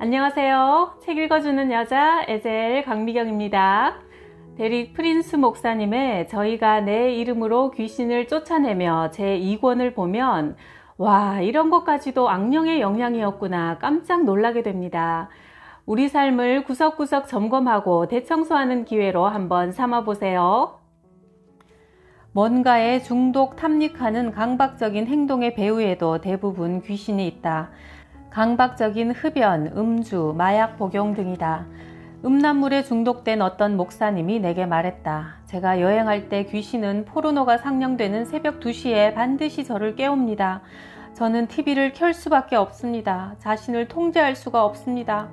안녕하세요. 책 읽어주는 여자 에젤 강미경입니다. 데릭 프린스 목사님의 저희가 내 이름으로 귀신을 쫓아내며 제2권을 보면 와, 이런 것까지도 악령의 영향이었구나 깜짝 놀라게 됩니다. 우리 삶을 구석구석 점검하고 대청소하는 기회로 한번 삼아보세요. 뭔가에 중독 탐닉하는 강박적인 행동의 배후에도 대부분 귀신이 있다. 강박적인 흡연, 음주, 마약 복용 등이다. 음란물에 중독된 어떤 목사님이 내게 말했다. 제가 여행할 때 귀신은 포르노가 상영되는 새벽 2시에 반드시 저를 깨웁니다. 저는 TV를 켤 수밖에 없습니다. 자신을 통제할 수가 없습니다.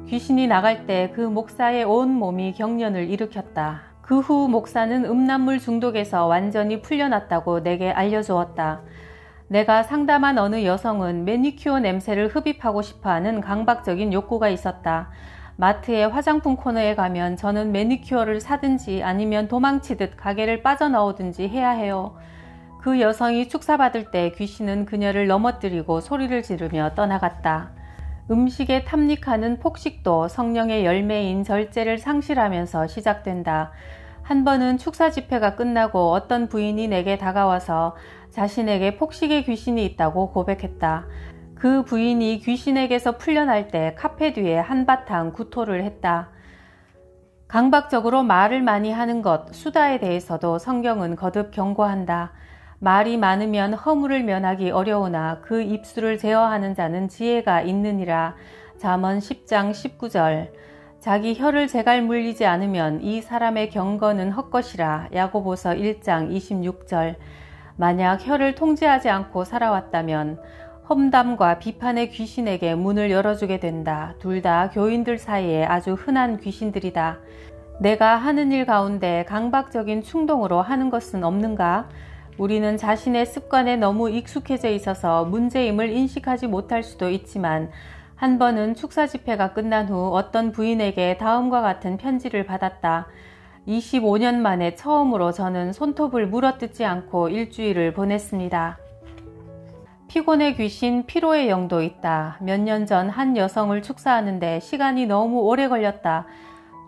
귀신이 나갈 때 그 목사의 온 몸이 경련을 일으켰다. 그 후 목사는 음란물 중독에서 완전히 풀려났다고 내게 알려주었다. 내가 상담한 어느 여성은 매니큐어 냄새를 흡입하고 싶어하는 강박적인 욕구가 있었다. 마트의 화장품 코너에 가면 저는 매니큐어를 사든지 아니면 도망치듯 가게를 빠져나오든지 해야 해요. 그 여성이 축사받을 때 귀신은 그녀를 넘어뜨리고 소리를 지르며 떠나갔다. 음식에 탐닉하는 폭식도 성령의 열매인 절제를 상실하면서 시작된다. 한 번은 축사 집회가 끝나고 어떤 부인이 내게 다가와서 자신에게 폭식의 귀신이 있다고 고백했다. 그 부인이 귀신에게서 풀려날 때 카페 뒤에 한바탕 구토를 했다. 강박적으로 말을 많이 하는 것, 수다에 대해서도 성경은 거듭 경고한다. 말이 많으면 허물을 면하기 어려우나 그 입술을 제어하는 자는 지혜가 있느니라. 잠언 10장 19절. 자기 혀를 제갈 물리지 않으면 이 사람의 경건은 헛것이라. 야고보서 1장 26절. 만약 혀를 통제하지 않고 살아왔다면 험담과 비판의 귀신에게 문을 열어주게 된다. 둘 다 교인들 사이에 아주 흔한 귀신들이다. 내가 하는 일 가운데 강박적인 충동으로 하는 것은 없는가? 우리는 자신의 습관에 너무 익숙해져 있어서 문제임을 인식하지 못할 수도 있지만 한 번은 축사 집회가 끝난 후 어떤 부인에게 다음과 같은 편지를 받았다. 25년 만에 처음으로 저는 손톱을 물어뜯지 않고 일주일을 보냈습니다. 피곤의 귀신, 피로의 영도 있다. 몇 년 전 한 여성을 축사하는데 시간이 너무 오래 걸렸다.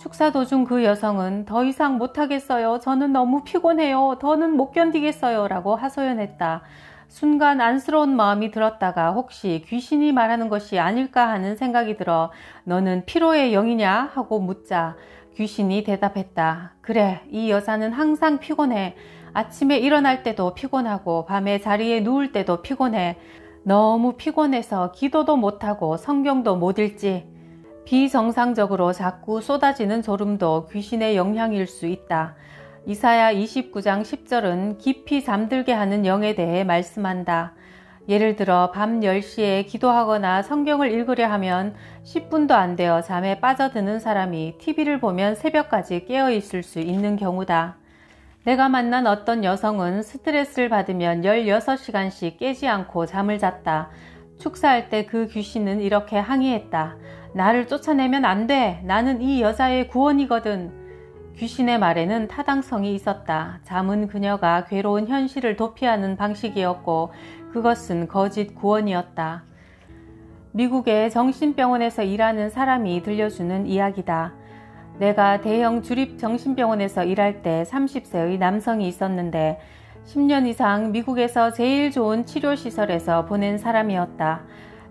축사 도중 그 여성은 더 이상 못하겠어요. 저는 너무 피곤해요. 더는 못 견디겠어요. 라고 하소연했다. 순간 안쓰러운 마음이 들었다가 혹시 귀신이 말하는 것이 아닐까 하는 생각이 들어 너는 피로의 영이냐? 하고 묻자 귀신이 대답했다. 그래, 이 여자는 항상 피곤해. 아침에 일어날 때도 피곤하고 밤에 자리에 누울 때도 피곤해. 너무 피곤해서 기도도 못하고 성경도 못 읽지. 비정상적으로 자꾸 쏟아지는 졸음도 귀신의 영향일 수 있다. 이사야 29장 10절은 깊이 잠들게 하는 영에 대해 말씀한다. 예를 들어 밤 10시에 기도하거나 성경을 읽으려 하면 10분도 안 되어 잠에 빠져드는 사람이 TV를 보면 새벽까지 깨어 있을 수 있는 경우다. 내가 만난 어떤 여성은 스트레스를 받으면 16시간씩 깨지 않고 잠을 잤다. 축사할 때 그 귀신은 이렇게 항의했다. 나를 쫓아내면 안 돼. 나는 이 여자의 구원이거든. 귀신의 말에는 타당성이 있었다. 잠은 그녀가 괴로운 현실을 도피하는 방식이었고 그것은 거짓 구원이었다. 미국의 정신병원에서 일하는 사람이 들려주는 이야기다. 내가 대형 주립 정신병원에서 일할 때 30세의 남성이 있었는데 10년 이상 미국에서 제일 좋은 치료시설에서 보낸 사람이었다.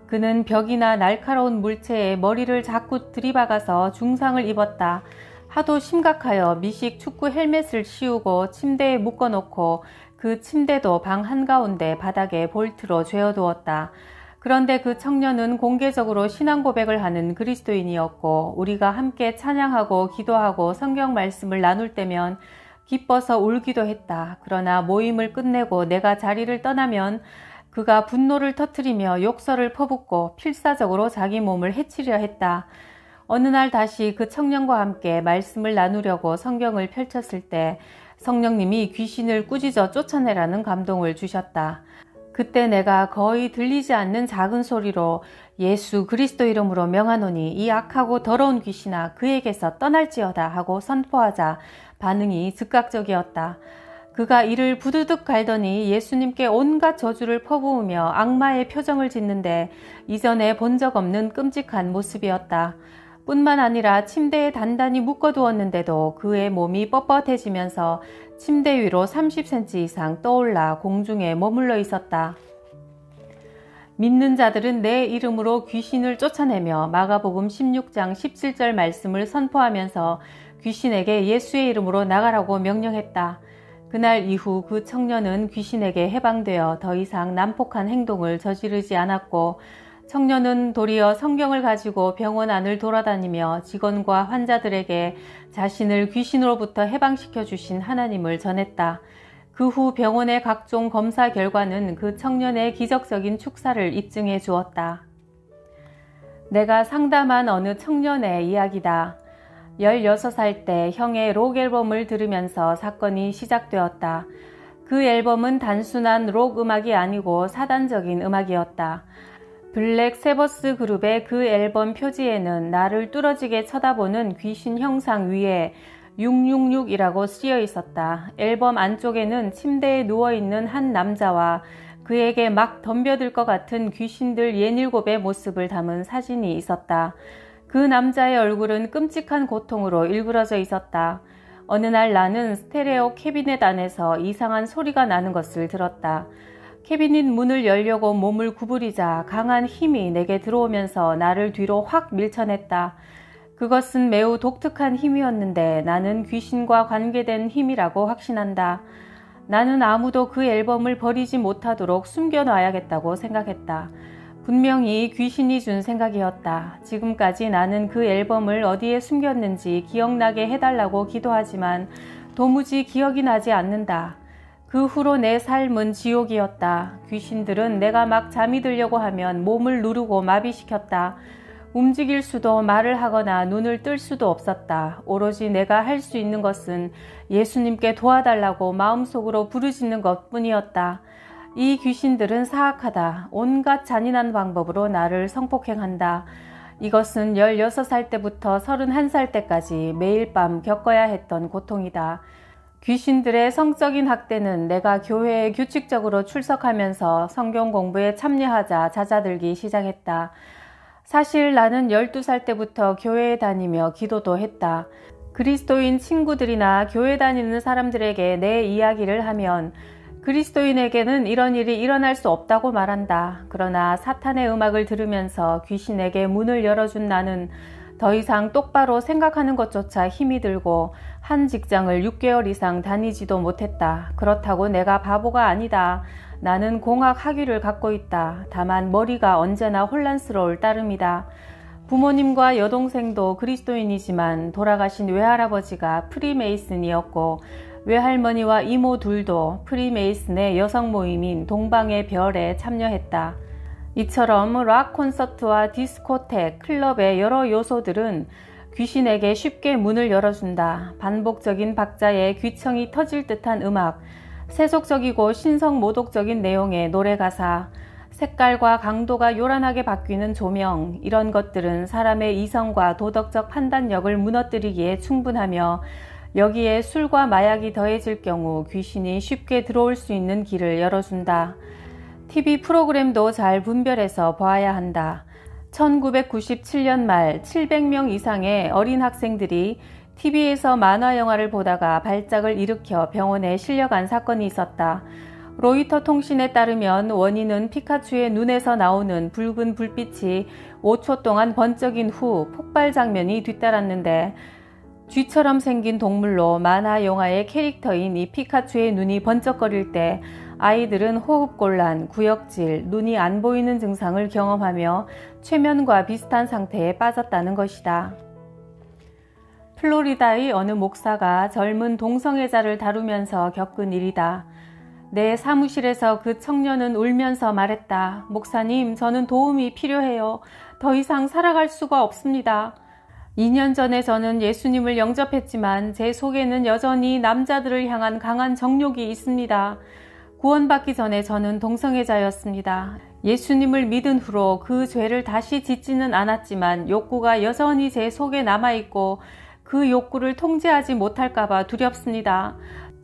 그는 벽이나 날카로운 물체에 머리를 자꾸 들이박아서 중상을 입었다. 하도 심각하여 미식 축구 헬멧을 씌우고 침대에 묶어놓고 그 침대도 방 한가운데 바닥에 볼트로 죄어두었다. 그런데 그 청년은 공개적으로 신앙 고백을 하는 그리스도인이었고 우리가 함께 찬양하고 기도하고 성경 말씀을 나눌 때면 기뻐서 울기도 했다. 그러나 모임을 끝내고 내가 자리를 떠나면 그가 분노를 터뜨리며 욕설을 퍼붓고 필사적으로 자기 몸을 해치려 했다. 어느 날 다시 그 청년과 함께 말씀을 나누려고 성경을 펼쳤을 때 성령님이 귀신을 꾸짖어 쫓아내라는 감동을 주셨다. 그때 내가 거의 들리지 않는 작은 소리로 예수 그리스도 이름으로 명하노니 이 악하고 더러운 귀신아 그에게서 떠날지어다 하고 선포하자 반응이 즉각적이었다. 그가 이를 부드득 갈더니 예수님께 온갖 저주를 퍼부으며 악마의 표정을 짓는데 이전에 본 적 없는 끔찍한 모습이었다. 뿐만 아니라 침대에 단단히 묶어두었는데도 그의 몸이 뻣뻣해지면서 침대 위로 30cm 이상 떠올라 공중에 머물러 있었다. 믿는 자들은 내 이름으로 귀신을 쫓아내며 마가복음 16장 17절 말씀을 선포하면서 귀신에게 예수의 이름으로 나가라고 명령했다. 그날 이후 그 청년은 귀신에게 해방되어 더 이상 난폭한 행동을 저지르지 않았고 청년은 도리어 성경을 가지고 병원 안을 돌아다니며 직원과 환자들에게 자신을 귀신으로부터 해방시켜 주신 하나님을 전했다. 그 후 병원의 각종 검사 결과는 그 청년의 기적적인 축사를 입증해 주었다. 내가 상담한 어느 청년의 이야기다. 16살 때 형의 록 앨범을 들으면서 사건이 시작되었다. 그 앨범은 단순한 록 음악이 아니고 사단적인 음악이었다. 블랙 세버스 그룹의 그 앨범 표지에는 나를 뚫어지게 쳐다보는 귀신 형상 위에 666이라고 쓰여 있었다. 앨범 안쪽에는 침대에 누워있는 한 남자와 그에게 막 덤벼들 것 같은 귀신들 67의 모습을 담은 사진이 있었다. 그 남자의 얼굴은 끔찍한 고통으로 일그러져 있었다. 어느 날 나는 스테레오 캐비넷 안에서 이상한 소리가 나는 것을 들었다. 캐비닛 문을 열려고 몸을 구부리자 강한 힘이 내게 들어오면서 나를 뒤로 확 밀쳐냈다. 그것은 매우 독특한 힘이었는데 나는 귀신과 관계된 힘이라고 확신한다. 나는 아무도 그 앨범을 버리지 못하도록 숨겨놔야겠다고 생각했다. 분명히 귀신이 준 생각이었다. 지금까지 나는 그 앨범을 어디에 숨겼는지 기억나게 해달라고 기도하지만 도무지 기억이 나지 않는다. 그 후로 내 삶은 지옥이었다. 귀신들은 내가 막 잠이 들려고 하면 몸을 누르고 마비시켰다. 움직일 수도 말을 하거나 눈을 뜰 수도 없었다. 오로지 내가 할 수 있는 것은 예수님께 도와달라고 마음속으로 부르짖는 것뿐이었다. 이 귀신들은 사악하다. 온갖 잔인한 방법으로 나를 성폭행한다. 이것은 16살 때부터 31살 때까지 매일 밤 겪어야 했던 고통이다. 귀신들의 성적인 학대는 내가 교회에 규칙적으로 출석하면서 성경 공부에 참여하자 잦아들기 시작했다. 사실 나는 12살 때부터 교회에 다니며 기도도 했다. 그리스도인 친구들이나 교회 다니는 사람들에게 내 이야기를 하면 그리스도인에게는 이런 일이 일어날 수 없다고 말한다. 그러나 사탄의 음악을 들으면서 귀신에게 문을 열어준 나는 더 이상 똑바로 생각하는 것조차 힘이 들고 한 직장을 6개월 이상 다니지도 못했다. 그렇다고 내가 바보가 아니다. 나는 공학 학위를 갖고 있다. 다만 머리가 언제나 혼란스러울 따름이다. 부모님과 여동생도 그리스도인이지만 돌아가신 외할아버지가 프리메이슨이었고 외할머니와 이모 둘도 프리메이슨의 여성 모임인 동방의 별에 참여했다. 이처럼 락 콘서트와 디스코텍, 클럽의 여러 요소들은 귀신에게 쉽게 문을 열어준다. 반복적인 박자에 귀청이 터질 듯한 음악, 세속적이고 신성모독적인 내용의 노래 가사, 색깔과 강도가 요란하게 바뀌는 조명, 이런 것들은 사람의 이성과 도덕적 판단력을 무너뜨리기에 충분하며 여기에 술과 마약이 더해질 경우 귀신이 쉽게 들어올 수 있는 길을 열어준다. TV 프로그램도 잘 분별해서 봐야 한다. 1997년 말 700명 이상의 어린 학생들이 TV에서 만화 영화를 보다가 발작을 일으켜 병원에 실려간 사건이 있었다. 로이터 통신에 따르면 원인은 피카츄의 눈에서 나오는 붉은 불빛이 5초 동안 번쩍인 후 폭발 장면이 뒤따랐는데 쥐처럼 생긴 동물로 만화 영화의 캐릭터인 이 피카츄의 눈이 번쩍거릴 때 아이들은 호흡곤란, 구역질, 눈이 안 보이는 증상을 경험하며 최면과 비슷한 상태에 빠졌다는 것이다. 플로리다의 어느 목사가 젊은 동성애자를 다루면서 겪은 일이다. 내 사무실에서 그 청년은 울면서 말했다. 목사님, 저는 도움이 필요해요. 더 이상 살아갈 수가 없습니다. 2년 전에 저는 예수님을 영접했지만 제 속에는 여전히 남자들을 향한 강한 정욕이 있습니다. 구원받기 전에 저는 동성애자였습니다. 예수님을 믿은 후로 그 죄를 다시 짓지는 않았지만 욕구가 여전히 제 속에 남아있고 그 욕구를 통제하지 못할까봐 두렵습니다.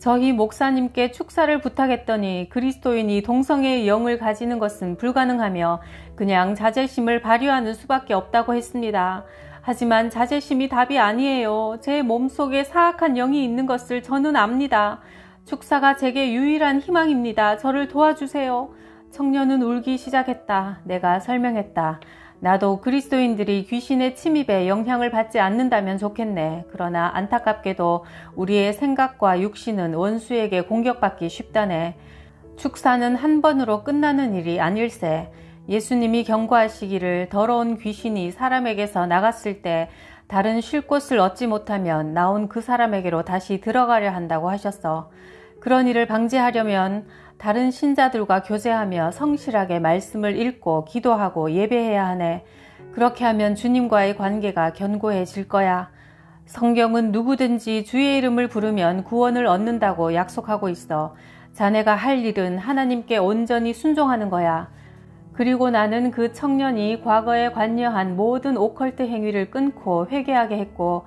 저희 목사님께 축사를 부탁했더니 그리스도인이 동성애의 영을 가지는 것은 불가능하며 그냥 자제심을 발휘하는 수밖에 없다고 했습니다. 하지만 자제심이 답이 아니에요. 제 몸속에 사악한 영이 있는 것을 저는 압니다. 축사가 제게 유일한 희망입니다. 저를 도와주세요. 청년은 울기 시작했다. 내가 설명했다. 나도 그리스도인들이 귀신의 침입에 영향을 받지 않는다면 좋겠네. 그러나 안타깝게도 우리의 생각과 육신은 원수에게 공격받기 쉽다네. 축사는 한 번으로 끝나는 일이 아닐세. 예수님이 경고하시기를 더러운 귀신이 사람에게서 나갔을 때 다른 쉴 곳을 얻지 못하면 나온 그 사람에게로 다시 들어가려 한다고 하셨어. 그런 일을 방지하려면 다른 신자들과 교제하며 성실하게 말씀을 읽고 기도하고 예배해야 하네. 그렇게 하면 주님과의 관계가 견고해질 거야. 성경은 누구든지 주의 이름을 부르면 구원을 얻는다고 약속하고 있어. 자네가 할 일은 하나님께 온전히 순종하는 거야. 그리고 나는 그 청년이 과거에 관여한 모든 오컬트 행위를 끊고 회개하게 했고,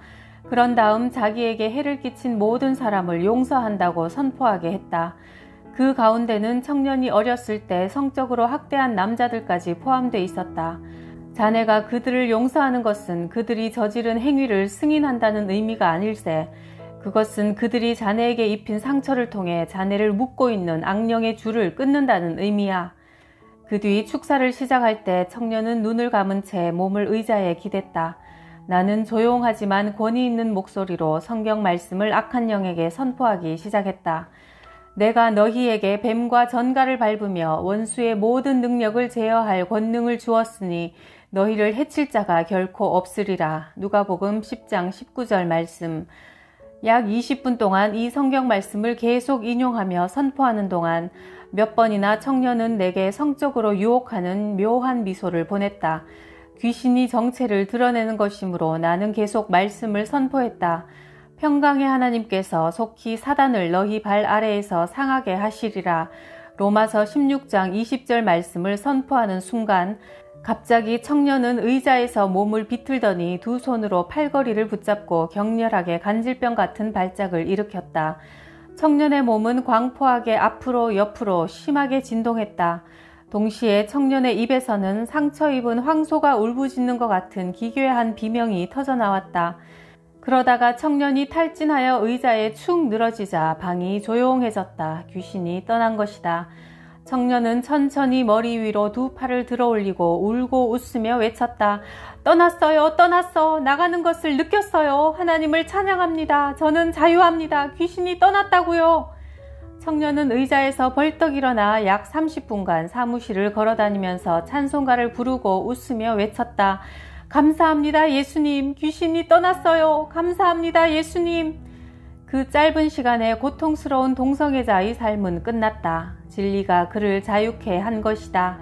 그런 다음 자기에게 해를 끼친 모든 사람을 용서한다고 선포하게 했다. 그 가운데는 청년이 어렸을 때 성적으로 학대한 남자들까지 포함돼 있었다. 자네가 그들을 용서하는 것은 그들이 저지른 행위를 승인한다는 의미가 아닐세. 그것은 그들이 자네에게 입힌 상처를 통해 자네를 묶고 있는 악령의 줄을 끊는다는 의미야. 그 뒤 축사를 시작할 때 청년은 눈을 감은 채 몸을 의자에 기댔다. 나는 조용하지만 권위 있는 목소리로 성경 말씀을 악한 영에게 선포하기 시작했다. 내가 너희에게 뱀과 전갈을 밟으며 원수의 모든 능력을 제어할 권능을 주었으니 너희를 해칠 자가 결코 없으리라. 누가복음 10장 19절 말씀. 약 20분 동안 이 성경 말씀을 계속 인용하며 선포하는 동안 몇 번이나 청년은 내게 성적으로 유혹하는 묘한 미소를 보냈다. 귀신이 정체를 드러내는 것이므로 나는 계속 말씀을 선포했다. 평강의 하나님께서 속히 사단을 너희 발 아래에서 상하게 하시리라. 로마서 16장 20절 말씀을 선포하는 순간 갑자기 청년은 의자에서 몸을 비틀더니 두 손으로 팔걸이를 붙잡고 격렬하게 간질병 같은 발작을 일으켰다. 청년의 몸은 광포하게 앞으로 옆으로 심하게 진동했다. 동시에 청년의 입에서는 상처 입은 황소가 울부짖는 것 같은 기괴한 비명이 터져나왔다. 그러다가 청년이 탈진하여 의자에 축 늘어지자 방이 조용해졌다. 귀신이 떠난 것이다. 청년은 천천히 머리 위로 두 팔을 들어 올리고 울고 웃으며 외쳤다. 떠났어요. 떠났어. 나가는 것을 느꼈어요. 하나님을 찬양합니다. 저는 자유합니다. 귀신이 떠났다고요. 청년은 의자에서 벌떡 일어나 약 30분간 사무실을 걸어다니면서 찬송가를 부르고 웃으며 외쳤다. 감사합니다. 예수님. 귀신이 떠났어요. 감사합니다. 예수님. 그 짧은 시간에 고통스러운 동성애자의 삶은 끝났다. 진리가 그를 자유케 한 것이다.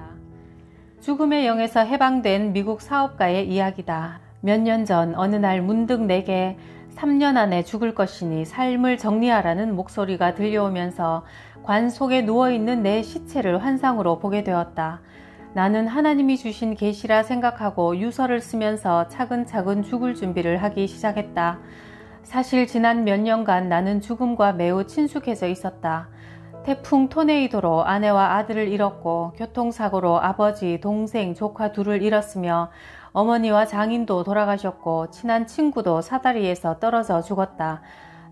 죽음의 영에서 해방된 미국 사업가의 이야기다. 몇 년 전 어느 날 문득 내게 3년 안에 죽을 것이니 삶을 정리하라는 목소리가 들려오면서 관 속에 누워있는 내 시체를 환상으로 보게 되었다. 나는 하나님이 주신 계시라 생각하고 유서를 쓰면서 차근차근 죽을 준비를 하기 시작했다. 사실 지난 몇 년간 나는 죽음과 매우 친숙해져 있었다. 태풍 토네이도로 아내와 아들을 잃었고 교통사고로 아버지, 동생, 조카 둘을 잃었으며 어머니와 장인도 돌아가셨고 친한 친구도 사다리에서 떨어져 죽었다.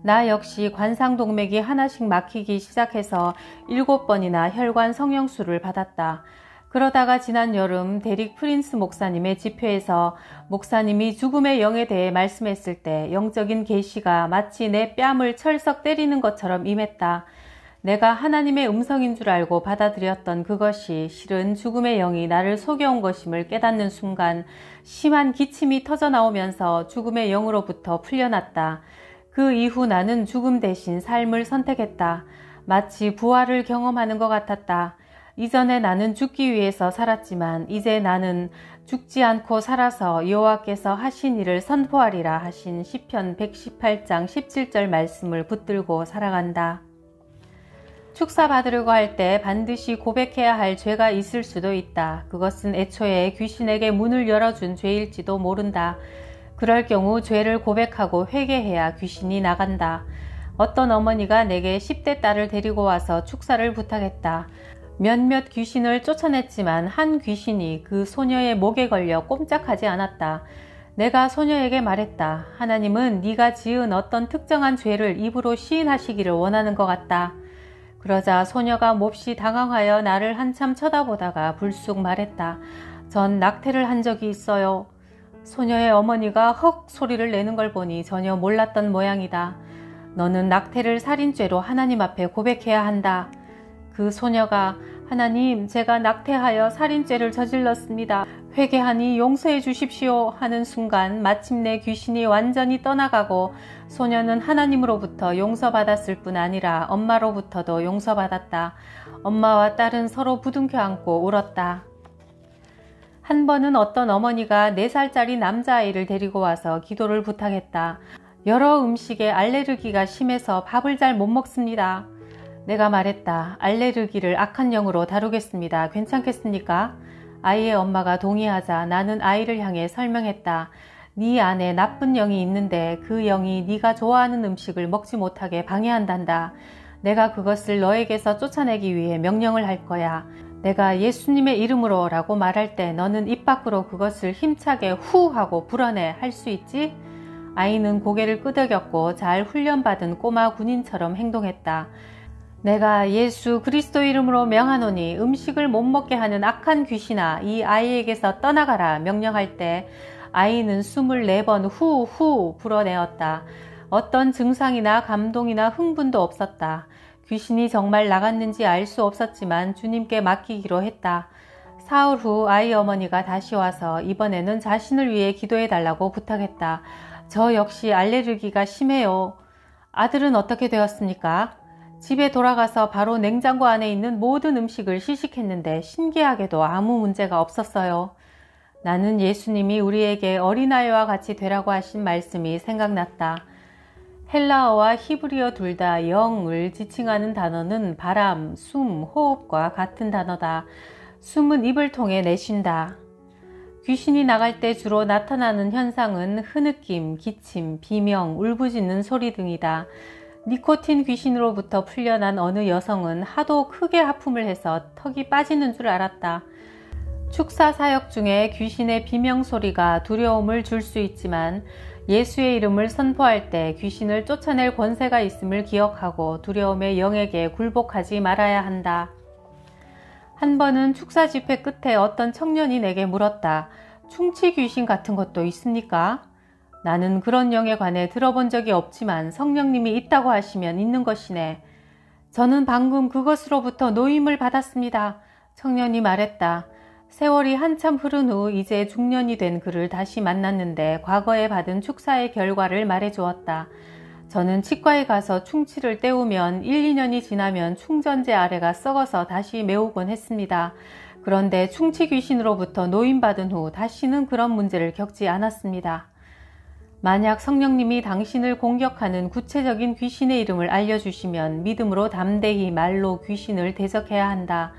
나 역시 관상동맥이 하나씩 막히기 시작해서 7번이나 혈관 성형수를 받았다. 그러다가 지난 여름 데릭 프린스 목사님의 집회에서 목사님이 죽음의 영에 대해 말씀했을 때 영적인 계시가 마치 내 뺨을 철썩 때리는 것처럼 임했다. 내가 하나님의 음성인 줄 알고 받아들였던 그것이 실은 죽음의 영이 나를 속여온 것임을 깨닫는 순간 심한 기침이 터져나오면서 죽음의 영으로부터 풀려났다. 그 이후 나는 죽음 대신 삶을 선택했다. 마치 부활을 경험하는 것 같았다. 이전에 나는 죽기 위해서 살았지만 이제 나는 죽지 않고 살아서 여호와께서 하신 일을 선포하리라 하신 시편 118장 17절 말씀을 붙들고 살아간다. 축사 받으려고 할 때 반드시 고백해야 할 죄가 있을 수도 있다. 그것은 애초에 귀신에게 문을 열어준 죄일지도 모른다. 그럴 경우 죄를 고백하고 회개해야 귀신이 나간다. 어떤 어머니가 내게 10대 딸을 데리고 와서 축사를 부탁했다. 몇몇 귀신을 쫓아냈지만 한 귀신이 그 소녀의 목에 걸려 꼼짝하지 않았다. 내가 소녀에게 말했다. 하나님은 네가 지은 어떤 특정한 죄를 입으로 시인하시기를 원하는 것 같다. 그러자 소녀가 몹시 당황하여 나를 한참 쳐다보다가 불쑥 말했다. 전 낙태를 한 적이 있어요. 소녀의 어머니가 헉 소리를 내는 걸 보니 전혀 몰랐던 모양이다. 너는 낙태를 살인죄로 하나님 앞에 고백해야 한다. 그 소녀가 하나님, 제가 낙태하여 살인죄를 저질렀습니다. 회개하니 용서해 주십시오 하는 순간 마침내 귀신이 완전히 떠나가고 소녀는 하나님으로부터 용서받았을 뿐 아니라 엄마로부터도 용서받았다. 엄마와 딸은 서로 부둥켜 안고 울었다. 한 번은 어떤 어머니가 4살짜리 남자아이를 데리고 와서 기도를 부탁했다. 여러 음식에 알레르기가 심해서 밥을 잘 못 먹습니다. 내가 말했다. 알레르기를 악한 영으로 다루겠습니다. 괜찮겠습니까? 아이의 엄마가 동의하자 나는 아이를 향해 설명했다. 네 안에 나쁜 영이 있는데 그 영이 네가 좋아하는 음식을 먹지 못하게 방해한단다. 내가 그것을 너에게서 쫓아내기 위해 명령을 할 거야. 내가 예수님의 이름으로 라고 말할 때 너는 입 밖으로 그것을 힘차게 후 하고 불어내 할 수 있지? 아이는 고개를 끄덕였고 잘 훈련받은 꼬마 군인처럼 행동했다. 내가 예수 그리스도 이름으로 명하노니 음식을 못 먹게 하는 악한 귀신아 이 아이에게서 떠나가라 명령할 때 아이는 24번 후후 불어내었다. 어떤 증상이나 감동이나 흥분도 없었다. 귀신이 정말 나갔는지 알 수 없었지만 주님께 맡기기로 했다. 사흘 후 아이 어머니가 다시 와서 이번에는 자신을 위해 기도해달라고 부탁했다. 저 역시 알레르기가 심해요. 아들은 어떻게 되었습니까? 집에 돌아가서 바로 냉장고 안에 있는 모든 음식을 시식했는데 신기하게도 아무 문제가 없었어요. 나는 예수님이 우리에게 어린아이와 같이 되라고 하신 말씀이 생각났다. 헬라어와 히브리어 둘 다 영을 지칭하는 단어는 바람, 숨, 호흡과 같은 단어다. 숨은 입을 통해 내쉰다. 귀신이 나갈 때 주로 나타나는 현상은 흐느낌, 기침, 비명, 울부짖는 소리 등이다. 니코틴 귀신으로부터 풀려난 어느 여성은 하도 크게 하품을 해서 턱이 빠지는 줄 알았다. 축사 사역 중에 귀신의 비명 소리가 두려움을 줄 수 있지만 예수의 이름을 선포할 때 귀신을 쫓아낼 권세가 있음을 기억하고 두려움의 영에게 굴복하지 말아야 한다. 한 번은 축사 집회 끝에 어떤 청년이 내게 물었다. 충치 귀신 같은 것도 있습니까? 나는 그런 영에 관해 들어본 적이 없지만 성령님이 있다고 하시면 있는 것이네. 저는 방금 그것으로부터 노임을 받았습니다. 청년이 말했다. 세월이 한참 흐른 후 이제 중년이 된 그를 다시 만났는데 과거에 받은 축사의 결과를 말해주었다. 저는 치과에 가서 충치를 때우면 1, 2년이 지나면 충전재 아래가 썩어서 다시 메우곤 했습니다. 그런데 충치 귀신으로부터 노임받은 후 다시는 그런 문제를 겪지 않았습니다. 만약 성령님이 당신을 공격하는 구체적인 귀신의 이름을 알려주시면 믿음으로 담대히 말로 귀신을 대적해야 한다.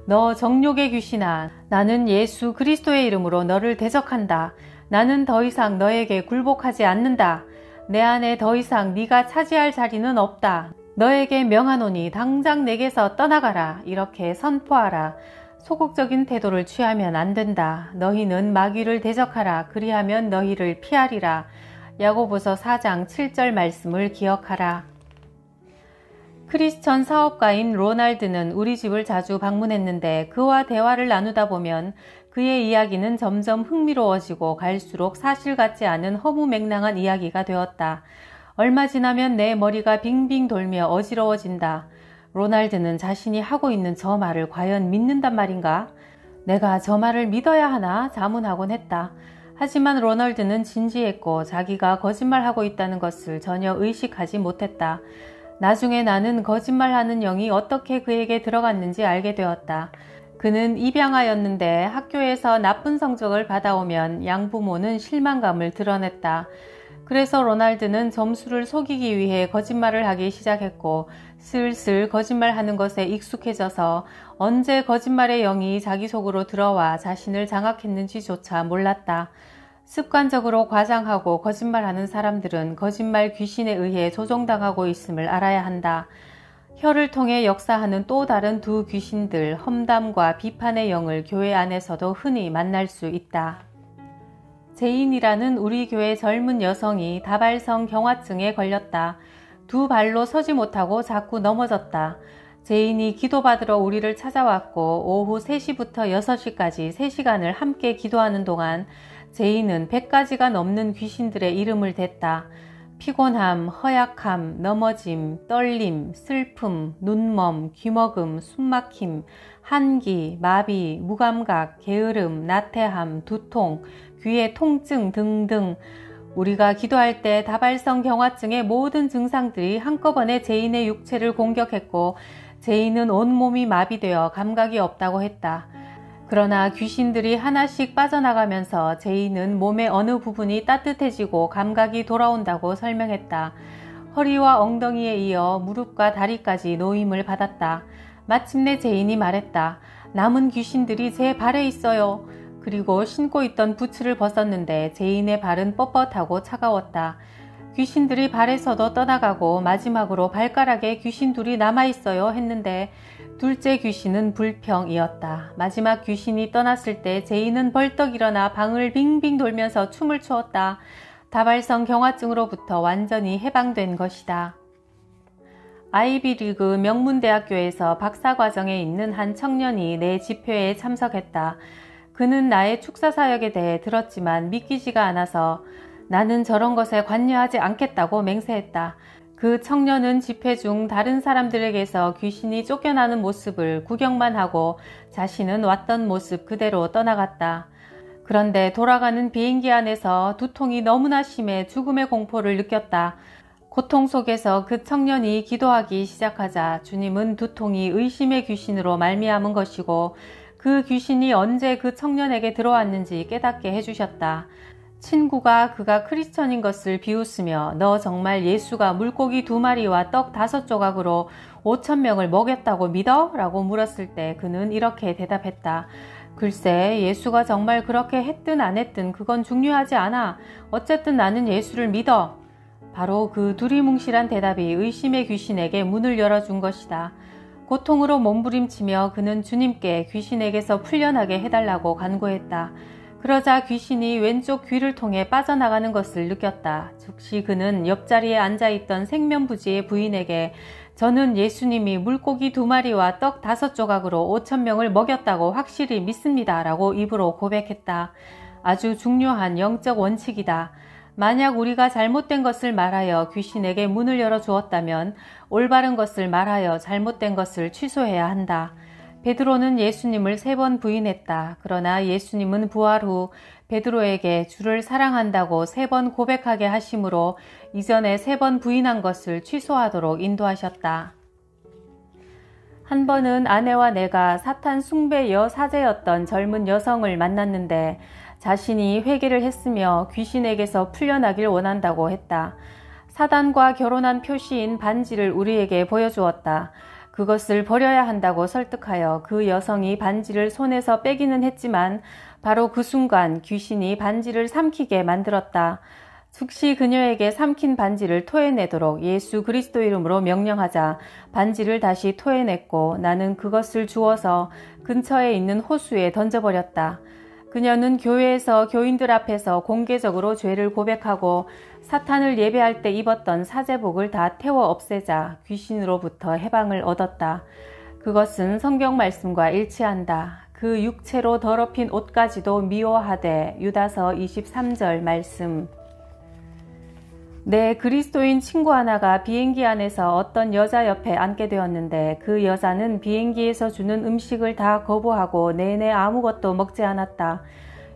너 정욕의 귀신아, 나는 예수 그리스도의 이름으로 너를 대적한다. 나는 더 이상 너에게 굴복하지 않는다. 내 안에 더 이상 네가 차지할 자리는 없다. 너에게 명하노니 당장 내게서 떠나가라. 이렇게 선포하라. 소극적인 태도를 취하면 안 된다. 너희는 마귀를 대적하라. 그리하면 너희를 피하리라. 야고보서 4장 7절 말씀을 기억하라. 크리스천 사업가인 로날드는 우리 집을 자주 방문했는데 그와 대화를 나누다 보면 그의 이야기는 점점 흥미로워지고 갈수록 사실 같지 않은 허무맹랑한 이야기가 되었다. 얼마 지나면 내 머리가 빙빙 돌며 어지러워진다. 로날드는 자신이 하고 있는 저 말을 과연 믿는단 말인가? 내가 저 말을 믿어야 하나 자문하곤 했다. 하지만 로널드는 진지했고 자기가 거짓말하고 있다는 것을 전혀 의식하지 못했다. 나중에 나는 거짓말하는 영이 어떻게 그에게 들어갔는지 알게 되었다. 그는 입양아였는데 학교에서 나쁜 성적을 받아오면 양부모는 실망감을 드러냈다. 그래서 로날드는 점수를 속이기 위해 거짓말을 하기 시작했고 슬슬 거짓말하는 것에 익숙해져서 언제 거짓말의 영이 자기 속으로 들어와 자신을 장악했는지조차 몰랐다. 습관적으로 과장하고 거짓말하는 사람들은 거짓말 귀신에 의해 조종당하고 있음을 알아야 한다. 혀를 통해 역사하는 또 다른 두 귀신들, 험담과 비판의 영을 교회 안에서도 흔히 만날 수 있다. 제인이라는 우리 교회 젊은 여성이 다발성 경화증에 걸렸다. 두 발로 서지 못하고 자꾸 넘어졌다. 제인이 기도받으러 우리를 찾아왔고 오후 3시부터 6시까지 3시간을 함께 기도하는 동안 제인은 100가지가 넘는 귀신들의 이름을 댔다. 피곤함, 허약함, 넘어짐, 떨림, 슬픔, 눈멈, 귀먹음, 숨막힘, 한기, 마비, 무감각, 게으름, 나태함, 두통, 귀의 통증 등등. 우리가 기도할 때 다발성 경화증의 모든 증상들이 한꺼번에 제인의 육체를 공격했고 제인은 온몸이 마비되어 감각이 없다고 했다. 그러나 귀신들이 하나씩 빠져나가면서 제인은 몸의 어느 부분이 따뜻해지고 감각이 돌아온다고 설명했다. 허리와 엉덩이에 이어 무릎과 다리까지 노임을 받았다. 마침내 제인이 말했다. 남은 귀신들이 제 발에 있어요. 그리고 신고 있던 부츠를 벗었는데 제인의 발은 뻣뻣하고 차가웠다. 귀신들이 발에서도 떠나가고 마지막으로 발가락에 귀신 둘이 남아있어요 했는데 둘째 귀신은 불평이었다. 마지막 귀신이 떠났을 때 제인은 벌떡 일어나 방을 빙빙 돌면서 춤을 추었다. 다발성 경화증으로부터 완전히 해방된 것이다. 아이비리그 명문대학교에서 박사과정에 있는 한 청년이 내 집회에 참석했다. 그는 나의 축사사역에 대해 들었지만 믿기지가 않아서 나는 저런 것에 관여하지 않겠다고 맹세했다. 그 청년은 집회 중 다른 사람들에게서 귀신이 쫓겨나는 모습을 구경만 하고 자신은 왔던 모습 그대로 떠나갔다. 그런데 돌아가는 비행기 안에서 두통이 너무나 심해 죽음의 공포를 느꼈다. 고통 속에서 그 청년이 기도하기 시작하자 주님은 두통이 의심의 귀신으로 말미암은 것이고 그 귀신이 언제 그 청년에게 들어왔는지 깨닫게 해주셨다. 친구가 그가 크리스천인 것을 비웃으며 너 정말 예수가 물고기 2마리와 떡 5조각으로 5,000명을 먹였다고 믿어? 라고 물었을 때 그는 이렇게 대답했다. 글쎄 예수가 정말 그렇게 했든 안 했든 그건 중요하지 않아. 어쨌든 나는 예수를 믿어. 바로 그 두리뭉실한 대답이 의심의 귀신에게 문을 열어준 것이다. 고통으로 몸부림치며 그는 주님께 귀신에게서 풀려나게 해달라고 간구했다. 그러자 귀신이 왼쪽 귀를 통해 빠져나가는 것을 느꼈다. 즉시 그는 옆자리에 앉아있던 생면부지의 부인에게 저는 예수님이 물고기 2마리와 떡 5조각으로 5,000명을 먹였다고 확실히 믿습니다. 라고 입으로 고백했다. 아주 중요한 영적 원칙이다. 만약 우리가 잘못된 것을 말하여 귀신에게 문을 열어주었다면 올바른 것을 말하여 잘못된 것을 취소해야 한다. 베드로는 예수님을 3번 부인했다. 그러나 예수님은 부활 후 베드로에게 주를 사랑한다고 3번 고백하게 하심으로 이전에 3번 부인한 것을 취소하도록 인도하셨다. 한 번은 아내와 내가 사탄 숭배 여사제였던 젊은 여성을 만났는데 자신이 회개를 했으며 귀신에게서 풀려나길 원한다고 했다. 사단과 결혼한 표시인 반지를 우리에게 보여주었다. 그것을 버려야 한다고 설득하여 그 여성이 반지를 손에서 빼기는 했지만 바로 그 순간 귀신이 반지를 삼키게 만들었다. 즉시 그녀에게 삼킨 반지를 토해내도록 예수 그리스도 이름으로 명령하자 반지를 다시 토해냈고 나는 그것을 주워서 근처에 있는 호수에 던져버렸다. 그녀는 교회에서 교인들 앞에서 공개적으로 죄를 고백하고 사탄을 예배할 때 입었던 사제복을 다 태워 없애자 귀신으로부터 해방을 얻었다. 그것은 성경 말씀과 일치한다. 그 육체로 더럽힌 옷까지도 미워하되 유다서 23절 말씀. 내 그리스도인 친구 하나가 비행기 안에서 어떤 여자 옆에 앉게 되었는데 그 여자는 비행기에서 주는 음식을 다 거부하고 내내 아무것도 먹지 않았다.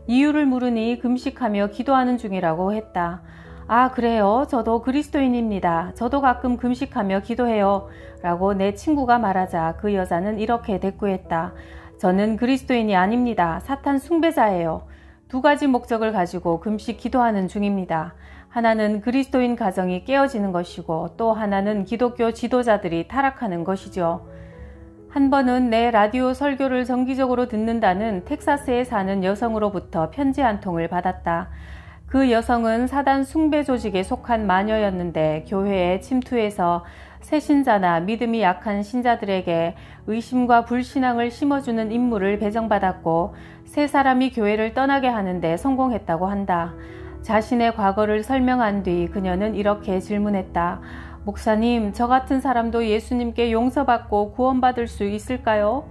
이유를 물으니 금식하며 기도하는 중이라고 했다. 아 그래요? 저도 그리스도인입니다. 저도 가끔 금식하며 기도해요. 라고 내 친구가 말하자 그 여자는 이렇게 대꾸했다. 저는 그리스도인이 아닙니다. 사탄 숭배자예요. 2가지 목적을 가지고 금식 기도하는 중입니다. 하나는 그리스도인 가정이 깨어지는 것이고 또 하나는 기독교 지도자들이 타락하는 것이죠. 한 번은 내 라디오 설교를 정기적으로 듣는다는 텍사스에 사는 여성으로부터 편지 한 통을 받았다. 그 여성은 사단 숭배 조직에 속한 마녀였는데 교회에 침투해서 새신자나 믿음이 약한 신자들에게 의심과 불신앙을 심어주는 임무를 배정받았고 세 사람이 교회를 떠나게 하는데 성공했다고 한다. 자신의 과거를 설명한 뒤 그녀는 이렇게 질문했다. 목사님, 저 같은 사람도 예수님께 용서받고 구원받을 수 있을까요?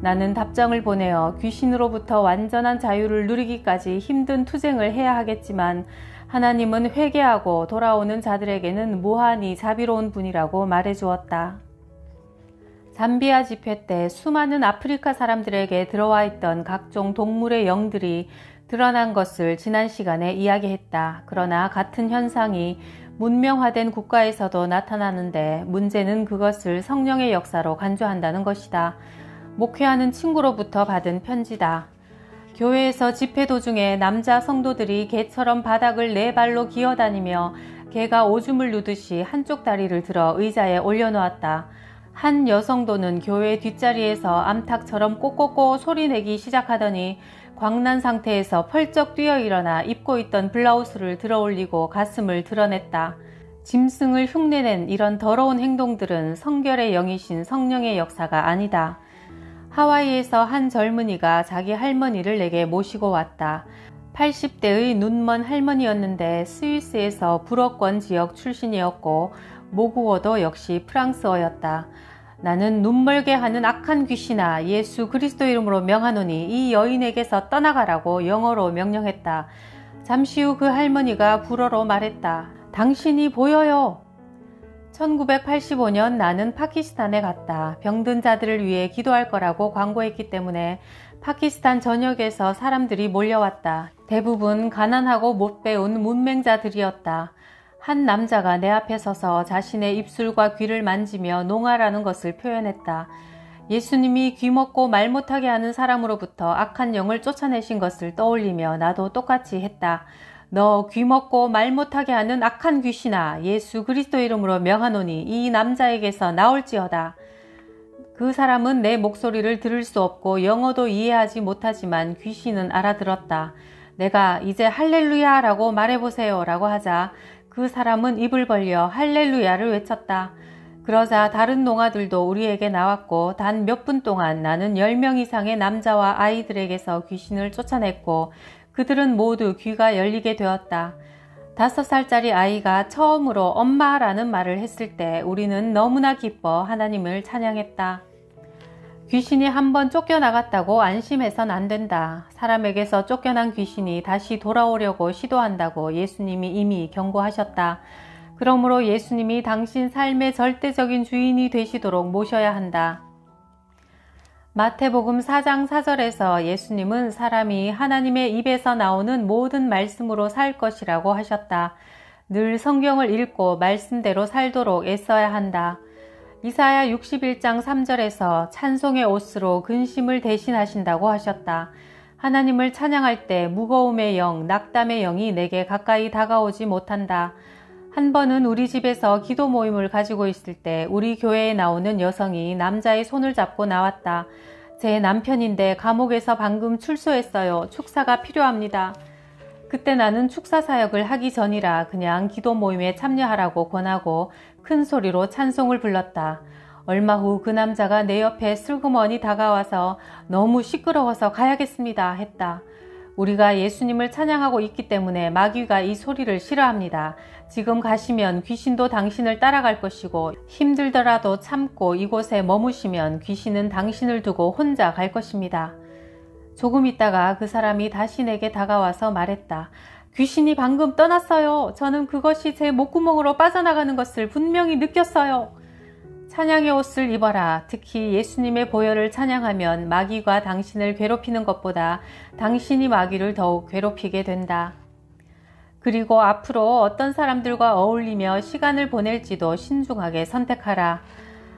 나는 답장을 보내어 귀신으로부터 완전한 자유를 누리기까지 힘든 투쟁을 해야 하겠지만 하나님은 회개하고 돌아오는 자들에게는 무한히 자비로운 분이라고 말해주었다. 잠비아 집회 때 수많은 아프리카 사람들에게 들어와 있던 각종 동물의 영들이 드러난 것을 지난 시간에 이야기했다. 그러나 같은 현상이 문명화된 국가에서도 나타나는데 문제는 그것을 성령의 역사로 간주한다는 것이다. 목회하는 친구로부터 받은 편지다. 교회에서 집회 도중에 남자 성도들이 개처럼 바닥을 네 발로 기어다니며 개가 오줌을 누듯이 한쪽 다리를 들어 의자에 올려놓았다. 한 여성도는 교회 뒷자리에서 암탉처럼 꼬꼬꼬 소리내기 시작하더니 광난 상태에서 펄쩍 뛰어 일어나 입고 있던 블라우스를 들어올리고 가슴을 드러냈다. 짐승을 흉내낸 이런 더러운 행동들은 성결의 영이신 성령의 역사가 아니다. 하와이에서 한 젊은이가 자기 할머니를 내게 모시고 왔다. 80대의 눈먼 할머니였는데 스위스에서 불어권 지역 출신이었고 모국어도 역시 프랑스어였다. 나는 눈멀게 하는 악한 귀신아, 예수 그리스도 이름으로 명하노니 이 여인에게서 떠나가라고 영어로 명령했다. 잠시 후 그 할머니가 불어로 말했다. 당신이 보여요. 1985년 나는 파키스탄에 갔다. 병든 자들을 위해 기도할 거라고 광고했기 때문에 파키스탄 전역에서 사람들이 몰려왔다. 대부분 가난하고 못 배운 문맹자들이었다. 한 남자가 내 앞에 서서 자신의 입술과 귀를 만지며 농아라는 것을 표현했다. 예수님이 귀 먹고 말 못하게 하는 사람으로부터 악한 영을 쫓아내신 것을 떠올리며 나도 똑같이 했다. 너 귀 먹고 말 못하게 하는 악한 귀신아, 예수 그리스도 이름으로 명하노니 이 남자에게서 나올지어다. 그 사람은 내 목소리를 들을 수 없고 영어도 이해하지 못하지만 귀신은 알아들었다. 내가 이제 할렐루야라고 말해보세요 라고 하자 그 사람은 입을 벌려 할렐루야를 외쳤다. 그러자 다른 농아들도 우리에게 나왔고 단 몇 분 동안 나는 10명 이상의 남자와 아이들에게서 귀신을 쫓아냈고 그들은 모두 귀가 열리게 되었다. 5살짜리 아이가 처음으로 엄마라는 말을 했을 때 우리는 너무나 기뻐 하나님을 찬양했다. 귀신이 한번 쫓겨나갔다고 안심해선 안 된다. 사람에게서 쫓겨난 귀신이 다시 돌아오려고 시도한다고 예수님이 이미 경고하셨다. 그러므로 예수님이 당신 삶의 절대적인 주인이 되시도록 모셔야 한다. 마태복음 4장 4절에서 예수님은 사람이 하나님의 입에서 나오는 모든 말씀으로 살 것이라고 하셨다. 늘 성경을 읽고 말씀대로 살도록 애써야 한다. 이사야 61장 3절에서 찬송의 옷으로 근심을 대신하신다고 하셨다. 하나님을 찬양할 때 무거움의 영, 낙담의 영이 내게 가까이 다가오지 못한다. 한 번은 우리 집에서 기도 모임을 가지고 있을 때 우리 교회에 나오는 여성이 남자의 손을 잡고 나왔다. 제 남편인데 감옥에서 방금 출소했어요. 축사가 필요합니다. 그때 나는 축사 사역을 하기 전이라 그냥 기도 모임에 참여하라고 권하고 큰 소리로 찬송을 불렀다. 얼마 후 그 남자가 내 옆에 슬그머니 다가와서 너무 시끄러워서 가야겠습니다 했다. 우리가 예수님을 찬양하고 있기 때문에 마귀가 이 소리를 싫어합니다. 지금 가시면 귀신도 당신을 따라갈 것이고 힘들더라도 참고 이곳에 머무시면 귀신은 당신을 두고 혼자 갈 것입니다. 조금 있다가 그 사람이 다시 내게 다가와서 말했다. 귀신이 방금 떠났어요. 저는 그것이 제 목구멍으로 빠져나가는 것을 분명히 느꼈어요. 찬양의 옷을 입어라. 특히 예수님의 보혈을 찬양하면 마귀가 당신을 괴롭히는 것보다 당신이 마귀를 더욱 괴롭히게 된다. 그리고 앞으로 어떤 사람들과 어울리며 시간을 보낼지도 신중하게 선택하라.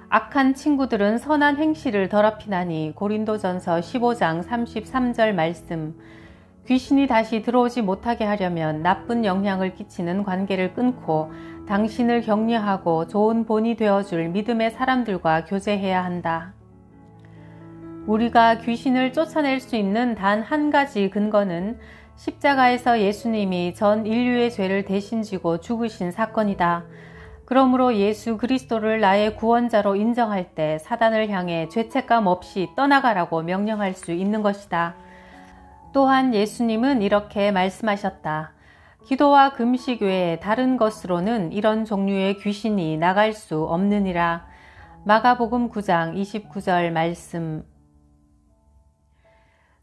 악한 친구들은 선한 행실을 더럽히나니 고린도전서 15장 33절 말씀. 귀신이 다시 들어오지 못하게 하려면 나쁜 영향을 끼치는 관계를 끊고 당신을 격려하고 좋은 본이 되어줄 믿음의 사람들과 교제해야 한다. 우리가 귀신을 쫓아낼 수 있는 단 한 가지 근거는 십자가에서 예수님이 전 인류의 죄를 대신 지고 죽으신 사건이다. 그러므로 예수 그리스도를 나의 구원자로 인정할 때 사단을 향해 죄책감 없이 떠나가라고 명령할 수 있는 것이다. 또한 예수님은 이렇게 말씀하셨다. 기도와 금식 외에 다른 것으로는 이런 종류의 귀신이 나갈 수 없느니라. 마가복음 9장 29절 말씀.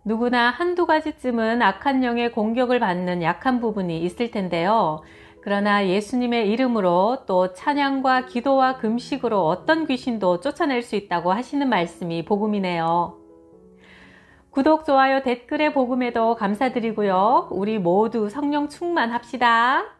누구나 한두 가지쯤은 악한 영의 공격을 받는 약한 부분이 있을 텐데요. 그러나 예수님의 이름으로 또 찬양과 기도와 금식으로 어떤 귀신도 쫓아낼 수 있다고 하시는 말씀이 복음이네요. 구독, 좋아요, 댓글의 복음에도 감사드리고요. 우리 모두 성령 충만합시다.